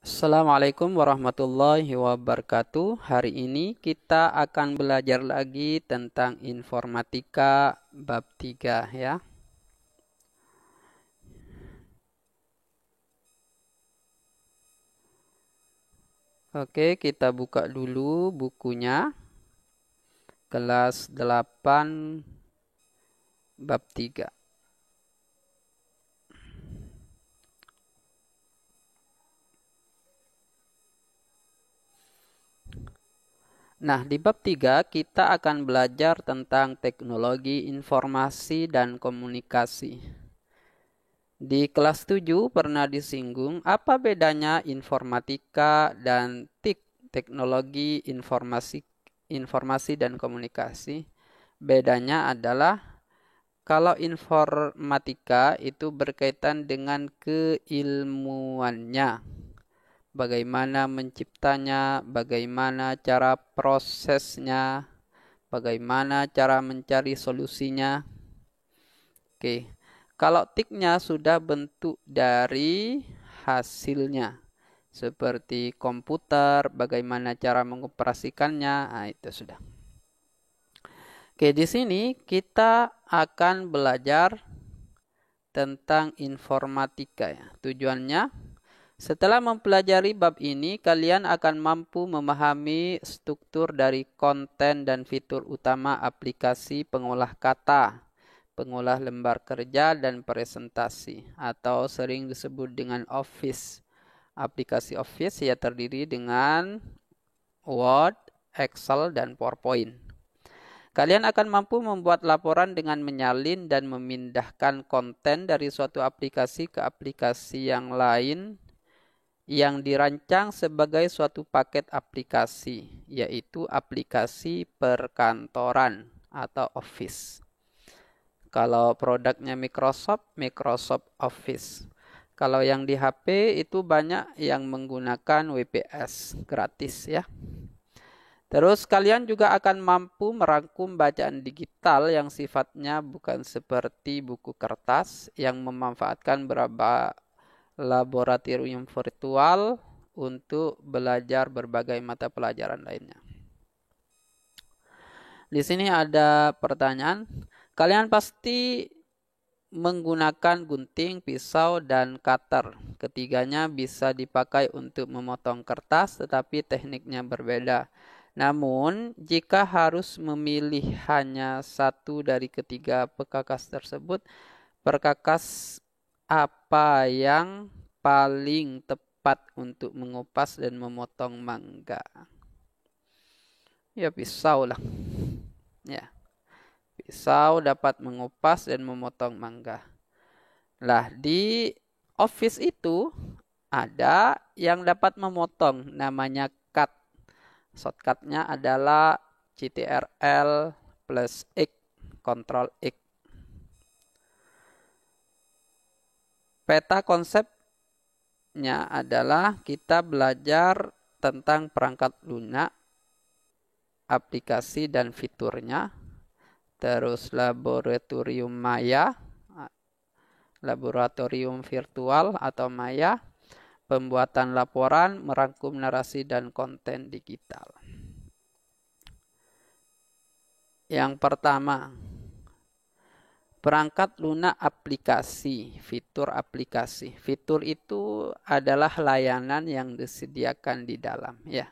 Assalamualaikum warahmatullahi wabarakatuh. Hari ini kita akan belajar lagi tentang informatika bab 3 ya. Oke, kita buka dulu bukunya. Kelas 8 bab 3. Nah, di bab 3 kita akan belajar tentang teknologi informasi dan komunikasi. Di kelas 7 pernah disinggung apa bedanya informatika dan TIK, teknologi informasi dan komunikasi. Bedanya adalah kalau informatika itu berkaitan dengan keilmuannya. Bagaimana menciptanya, bagaimana cara prosesnya, bagaimana cara mencari solusinya. Oke. Kalau tiknya sudah bentuk dari hasilnya. Seperti komputer, bagaimana cara mengoperasikannya, nah itu sudah. Oke, di sini kita akan belajar tentang informatika ya. Tujuannya, setelah mempelajari bab ini, kalian akan mampu memahami struktur dari konten dan fitur utama aplikasi pengolah kata, pengolah lembar kerja, dan presentasi, atau sering disebut dengan Office. Aplikasi Office ya terdiri dengan Word, Excel, dan PowerPoint. Kalian akan mampu membuat laporan dengan menyalin dan memindahkan konten dari suatu aplikasi ke aplikasi yang lain yang dirancang sebagai suatu paket aplikasi, yaitu aplikasi perkantoran atau Office. Kalau produknya Microsoft, Microsoft Office. Kalau yang di HP itu banyak yang menggunakan WPS gratis ya. Terus kalian juga akan mampu merangkum bacaan digital yang sifatnya bukan seperti buku kertas yang memanfaatkan beberapa laboratorium virtual untuk belajar berbagai mata pelajaran lainnya. Di sini ada pertanyaan. Kalian pasti menggunakan gunting, pisau, dan cutter. Ketiganya bisa dipakai untuk memotong kertas, tetapi tekniknya berbeda. Namun, jika harus memilih hanya satu dari ketiga perkakas tersebut, perkakas apa yang paling tepat untuk mengupas dan memotong mangga? Ya, pisau lah. Ya, pisau dapat mengupas dan memotong mangga. Lah, di Office itu ada yang dapat memotong, namanya cut. Shortcutnya adalah CTRL plus X, Ctrl X. Peta konsepnya adalah kita belajar tentang perangkat lunak, aplikasi dan fiturnya, terus laboratorium maya, laboratorium virtual atau maya, pembuatan laporan, merangkum narasi dan konten digital. Yang pertama, perangkat lunak aplikasi, fitur aplikasi. Fitur itu adalah layanan yang disediakan di dalam ya.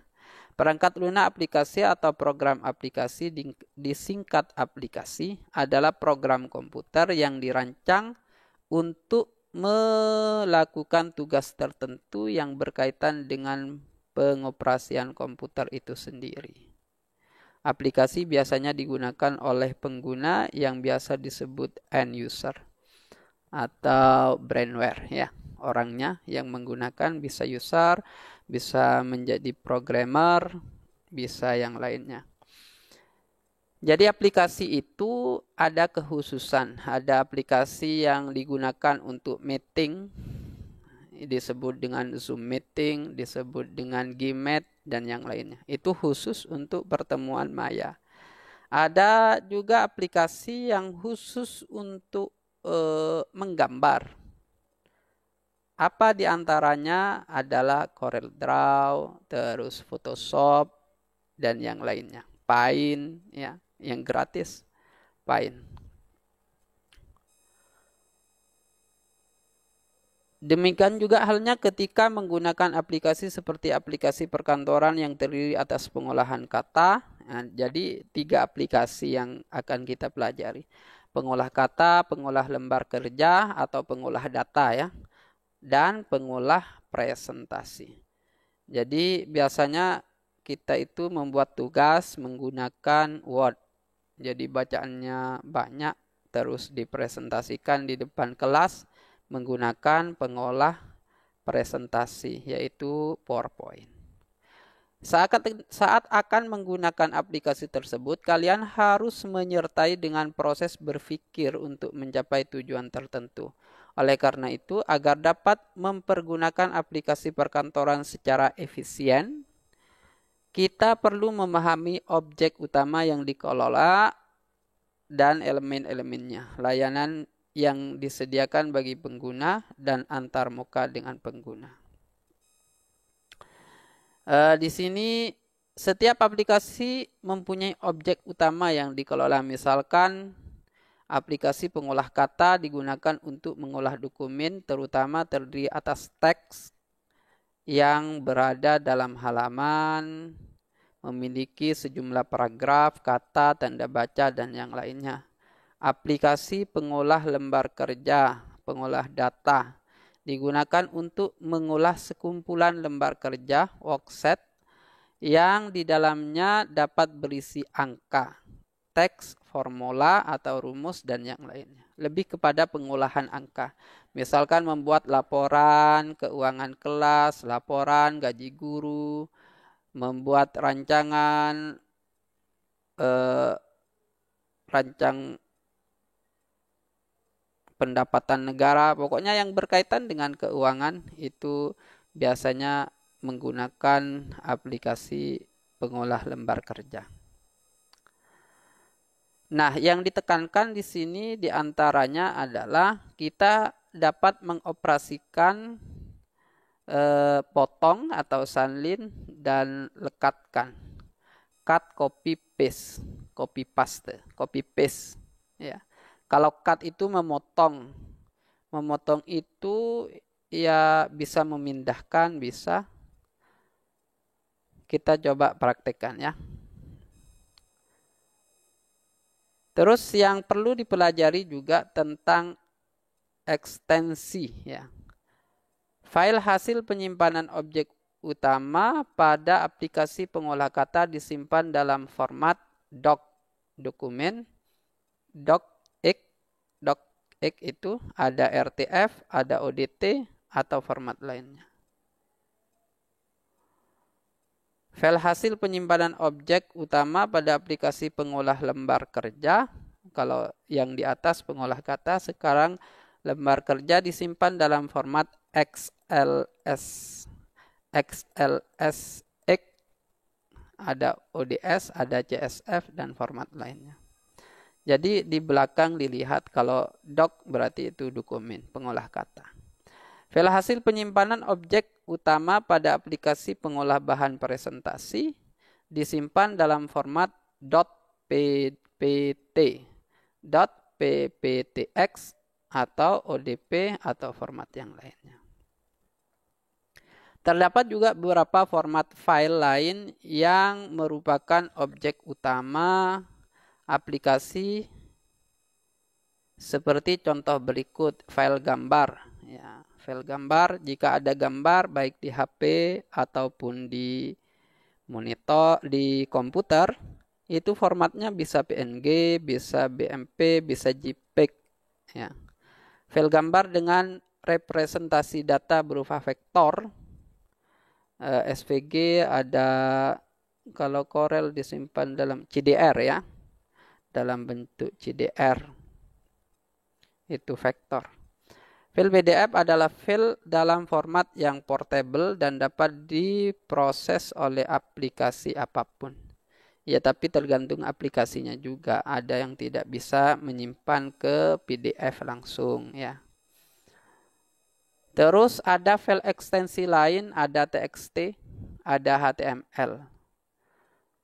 Perangkat lunak aplikasi atau program aplikasi disingkat aplikasi adalah program komputer yang dirancang untuk melakukan tugas tertentu yang berkaitan dengan pengoperasian komputer itu sendiri. Aplikasi biasanya digunakan oleh pengguna yang biasa disebut end user atau brainware ya. Orangnya yang menggunakan bisa user, bisa menjadi programmer, bisa yang lainnya. Jadi aplikasi itu ada kekhususan. Ada aplikasi yang digunakan untuk meeting, disebut dengan Zoom meeting, disebut dengan Gmeet, dan yang lainnya. Itu khusus untuk pertemuan maya. Ada juga aplikasi yang khusus untuk menggambar. Apa di antaranya adalah Corel Draw, terus Photoshop, dan yang lainnya. Paint, ya, yang gratis, Paint. Demikian juga halnya ketika menggunakan aplikasi seperti aplikasi perkantoran yang terdiri atas pengolahan kata. Nah, jadi 3 aplikasi yang akan kita pelajari. Pengolah kata, pengolah lembar kerja atau pengolah data ya, dan pengolah presentasi. Jadi biasanya kita itu membuat tugas menggunakan Word. Jadi bacaannya banyak, terus dipresentasikan di depan kelas menggunakan pengolah presentasi, yaitu PowerPoint. Saat akan menggunakan aplikasi tersebut, kalian harus menyertai dengan proses berpikir untuk mencapai tujuan tertentu. Oleh karena itu, agar dapat mempergunakan aplikasi perkantoran secara efisien, kita perlu memahami objek utama yang dikelola dan elemen-elemennya, layanan yang disediakan bagi pengguna, dan antarmuka dengan pengguna. Di sini setiap aplikasi mempunyai objek utama yang dikelola. Misalkan aplikasi pengolah kata digunakan untuk mengolah dokumen, terutama terdiri atas teks yang berada dalam halaman, memiliki sejumlah paragraf, kata, tanda baca, dan yang lainnya. Aplikasi pengolah lembar kerja, pengolah data, digunakan untuk mengolah sekumpulan lembar kerja, worksheet, yang di dalamnya dapat berisi angka, teks, formula atau rumus, dan yang lainnya. Lebih kepada pengolahan angka. Misalkan membuat laporan keuangan kelas, laporan gaji guru, membuat rancangan pendapatan negara, pokoknya yang berkaitan dengan keuangan itu biasanya menggunakan aplikasi pengolah lembar kerja. Nah, yang ditekankan di sini diantaranya adalah kita dapat mengoperasikan potong atau salin dan lekatkan. Cut, copy, paste, copy paste, copy paste. Ya. Kalau cut itu memotong, memotong itu ya bisa memindahkan, bisa. Kita coba praktekkan ya. Terus yang perlu dipelajari juga tentang ekstensi ya. File hasil penyimpanan objek utama pada aplikasi pengolah kata disimpan dalam format doc, dokumen, docx. Docx itu ada RTF, ada ODT, atau format lainnya. File hasil penyimpanan objek utama pada aplikasi pengolah lembar kerja, kalau yang di atas pengolah kata, sekarang lembar kerja disimpan dalam format XLS, XLSX, ada ODS, ada CSV, dan format lainnya. Jadi di belakang dilihat kalau doc berarti itu dokumen pengolah kata. File hasil penyimpanan objek utama pada aplikasi pengolah bahan presentasi disimpan dalam format .ppt, .pptx, atau ODP atau format yang lainnya. Terdapat juga beberapa format file lain yang merupakan objek utama aplikasi, seperti contoh berikut file gambar. Ya, file gambar, jika ada gambar baik di HP ataupun di monitor, di komputer, itu formatnya bisa PNG, bisa BMP, bisa JPEG. Ya. File gambar dengan representasi data berupa vektor, SVG, ada kalau Corel disimpan dalam CDR ya, dalam bentuk CDR, itu vektor. File PDF adalah file dalam format yang portable dan dapat diproses oleh aplikasi apapun. Ya, tapi tergantung aplikasinya juga. Ada yang tidak bisa menyimpan ke PDF langsung ya. Terus ada file ekstensi lain, ada TXT, ada HTML.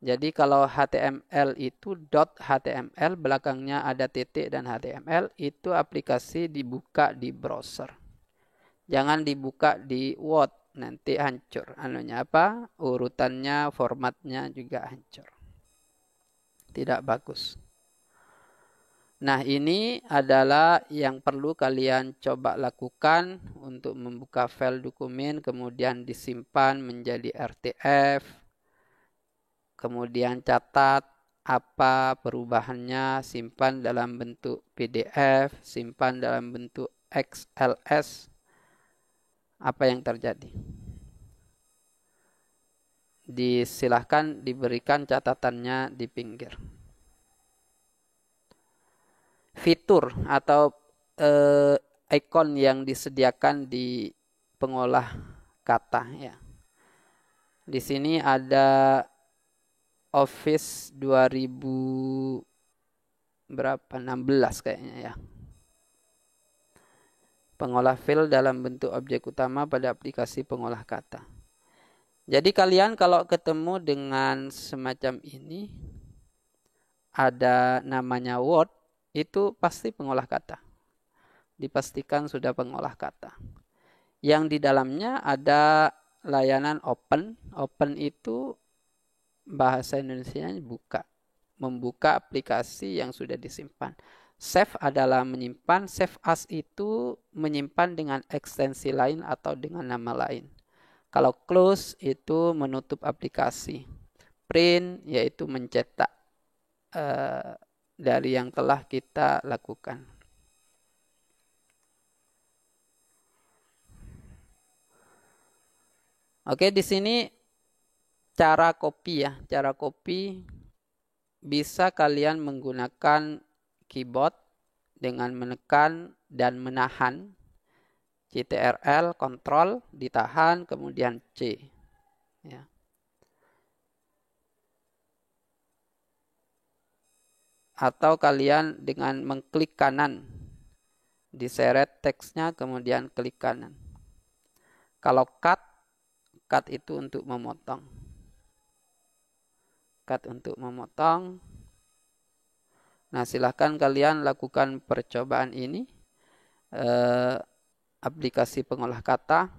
Jadi kalau HTML itu .html, belakangnya ada titik dan HTML, itu aplikasi dibuka di browser. Jangan dibuka di Word, nanti hancur. Anunya apa? Urutannya, formatnya juga hancur. Tidak bagus. Nah, ini adalah yang perlu kalian coba lakukan untuk membuka file dokumen, kemudian disimpan menjadi RTF, kemudian catat apa perubahannya, simpan dalam bentuk PDF, simpan dalam bentuk XLS, apa yang terjadi. Disilahkan diberikan catatannya di pinggir. Fitur atau ikon yang disediakan di pengolah kata ya. Di sini ada Office 2000 berapa 16 kayaknya ya. Pengolah file dalam bentuk objek utama pada aplikasi pengolah kata. Jadi kalian kalau ketemu dengan semacam ini, ada namanya Word, itu pasti pengolah kata. Dipastikan sudah pengolah kata. Yang di dalamnya ada layanan open. Open itu bahasa Indonesianya buka. Membuka aplikasi yang sudah disimpan. Save adalah menyimpan. Save as itu menyimpan dengan ekstensi lain atau dengan nama lain. Kalau close itu menutup aplikasi. Print yaitu mencetak dari yang telah kita lakukan. Oke, di sini cara copy ya. Cara copy bisa kalian menggunakan keyboard dengan menekan dan menahan. CTRL, Ctrl, ditahan, kemudian C. Ya. Atau kalian dengan mengklik kanan, diseret teksnya, kemudian klik kanan. Kalau cut itu untuk memotong. Cut untuk memotong. Nah, silahkan kalian lakukan percobaan ini. Aplikasi pengolah kata,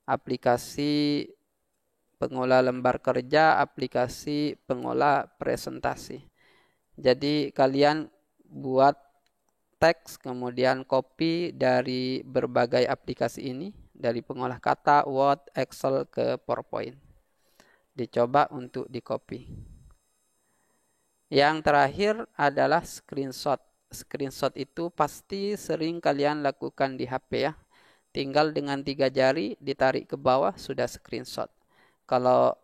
aplikasi pengolah lembar kerja, aplikasi pengolah presentasi. Jadi kalian buat teks, kemudian copy dari berbagai aplikasi ini, dari pengolah kata, Word, Excel, ke PowerPoint. Dicoba untuk di-copy. Yang terakhir adalah screenshot. Screenshot itu pasti sering kalian lakukan di HP ya. Tinggal dengan 3 jari ditarik ke bawah, sudah screenshot. Kalau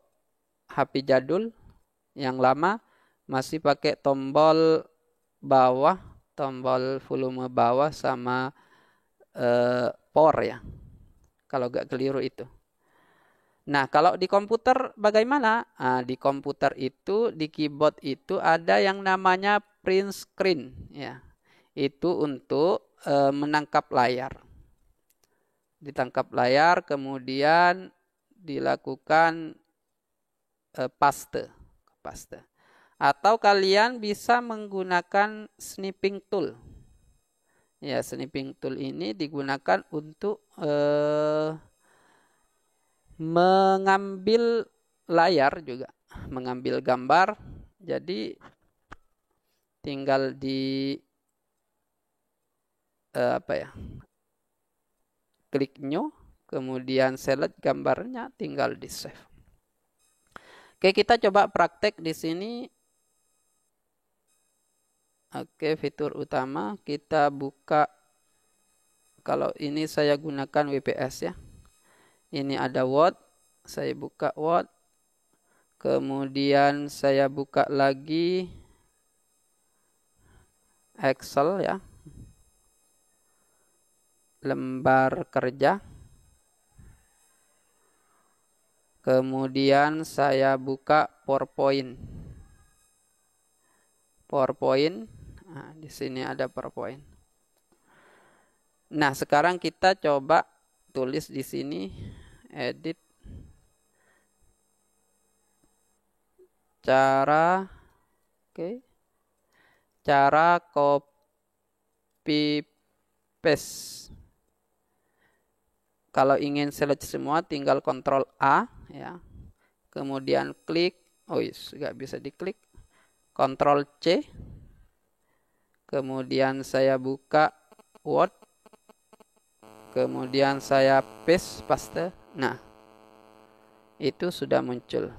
HP jadul yang lama masih pakai tombol bawah, tombol volume bawah sama power ya. Kalau gak keliru itu. Nah, kalau di komputer bagaimana? Nah, di komputer itu, di keyboard itu ada yang namanya print screen ya. Itu untuk menangkap layar. Ditangkap layar, kemudian dilakukan paste. Atau kalian bisa menggunakan snipping tool. Ya, snipping tool ini digunakan untuk mengambil layar juga, mengambil gambar. Jadi tinggal di klik new, kemudian select gambarnya, tinggal di save. Oke, kita coba praktek di sini. Oke, fitur utama kita buka. Kalau ini saya gunakan WPS ya. Ini ada Word, saya buka Word. Kemudian saya buka lagi Excel ya. Lembar kerja. Kemudian saya buka PowerPoint. Nah, di sini ada PowerPoint. Nah, sekarang kita coba tulis di sini edit cara cara copy paste. Kalau ingin select semua tinggal Ctrl A ya. Kemudian klik, nggak bisa diklik. Ctrl C. Kemudian saya buka Word. Kemudian saya paste. Nah, itu sudah muncul.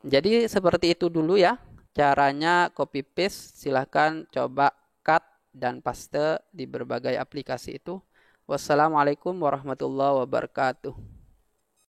Jadi seperti itu dulu ya caranya copy paste. Silahkan coba cut dan paste di berbagai aplikasi itu. Wassalamualaikum warahmatullahi wabarakatuh.